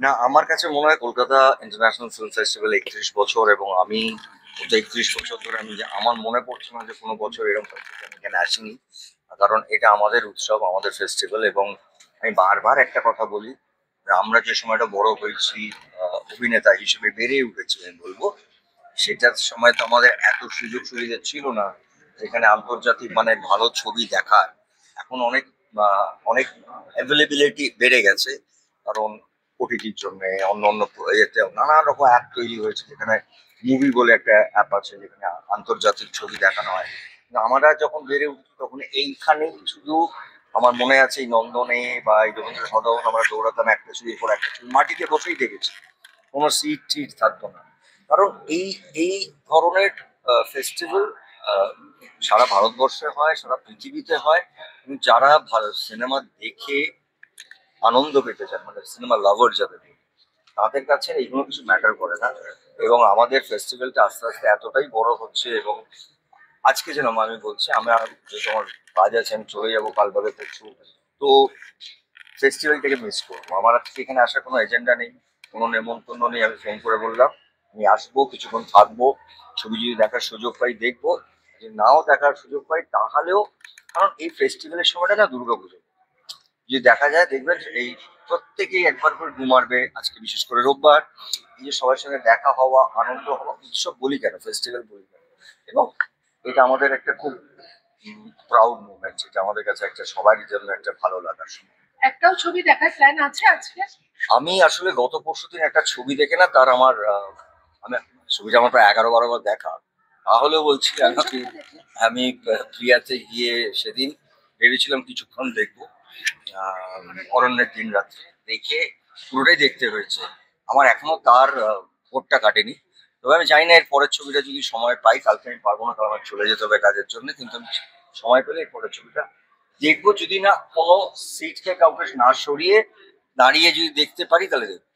না, আমার কাছে মনে হয় কলকাতা ইন্টারন্যাশনাল ফিল্ম ফেস্টিভ্যাল ৩১ বছর, এবং আমি গত ৩১ বছর ধরে আমার মনে পড়ছে না যে কোনো বছর এরকম পরিস্থিতি আমি এখানে আসিনি। কারণ এটা আমাদের উৎসব, আমাদের ফেস্টিভ্যাল। এবং আমি বারবার একটা কথা বলি যে আমরা যে সময়টা বড় হয়েছি, অভিনেতা হিসেবে বেড়ে উঠেছি আমি বলবো, সেটার সময় তো আমাদের এত সুযোগ সুবিধা ছিল না যেখানে আন্তর্জাতিক মানের ভালো ছবি দেখার। এখন অনেক অনেক অ্যাভেলেবিলিটি বেড়ে গেছে, কারণ ওটিটির জন্য অন্য অন্য ইয়েতে নানান রকম অ্যাপ তৈরি হয়েছে, যেখানে মুভি বলে একটা অ্যাপ আছে যেখানে আন্তর্জাতিক ছবি দেখানো হয়। কিন্তু আমরা যখন বেড়ে উঠি তখন এইখানেই শুধু, আমার মনে আছে এই নন্দনে বা এই রবীন্দ্র সদন আমরা দৌড়াতাম, একটা ছবির পর একটা ছবি মাটিতে বসেই দেখেছি, কোনো সিট টিট থাকতো না। কারণ এই এই ধরনের ফেস্টিভ্যাল সারা ভারতবর্ষে হয়, সারা পৃথিবীতে হয়। এবং যারা সিনেমা দেখে আনন্দ পেতে চান, মানে সিনেমা লাভার যাদের, তাদের কাছে এইগুলো কিছু ম্যাটার করে না। এবং আমাদের ফেস্টিভ্যালটা আস্তে আস্তে এতটাই বড় হচ্ছে। এবং আজকে যেরকম আমি বলছি, আমার যেহেতু আমার কাজ আছে, আমি চলে যাবো কাল বাদে পরশু, তো ফেস্টিভ্যালটাকে মিস করবো। আমার আজকে এখানে আসার কোনো এজেন্ডা নেই, কোনো নেমন্তন্ন নেই। আমি ফোন করে বললাম আমি আসবো, কিছুক্ষণ থাকবো, ছবি যদি দেখার সুযোগ পাই দেখবো, যদি নাও দেখার সুযোগ পাই তাহলেও, কারণ এই ফেস্টিভ্যালের সময়টা না দুর্গাপুজো, যদি দেখা যায় দেখবেন এই প্রত্যেকেই একবার করে ডু মারবে। আজকে বিশেষ করে রোববার, এই যে সবার সঙ্গে দেখা হওয়া, আনন্দ হওয়া, উৎসব বলি কেন, ফেস্টিভ্যাল বলি কেন। এবং এটা আমাদের একটা খুব প্রাউড মুভমেন্ট, যেটা আমাদের কাছে একটা সবারই জন্য একটা ভালো লাগার সময়। একটাও ছবি দেখার প্ল্যান আছে আজকে? আমি আসলে গত পরশুদিন একটা ছবি দেখে না, তার আমার আমি ছবিটা আমার প্রায় 11-12 বার দেখা। তাহলেও বলছি কোন আমি ছবিটা দেখলে? আমি প্রিয়াতে গিয়ে সেদিন ভেবেছিলাম কিছুক্ষণ দেখবো, অরণ্যের দিন রাত্রে দেখে পুরোটাই দেখতে হয়েছে। আমার এখনো তার ভোটটা কাটেনি। তবে আমি জানি না এর পরের ছবিটা যদি সময় পাই, কালকে আমি পারবো না, কারণ আমার চলে যেতে হবে কাজের জন্য। কিন্তু আমি সময় পেলে এর পরের ছবিটা দেখবো, যদি না কোনো সিটকে কাউকে না সরিয়ে দাঁড়িয়ে যদি দেখতে পারি তাহলে দেখবো।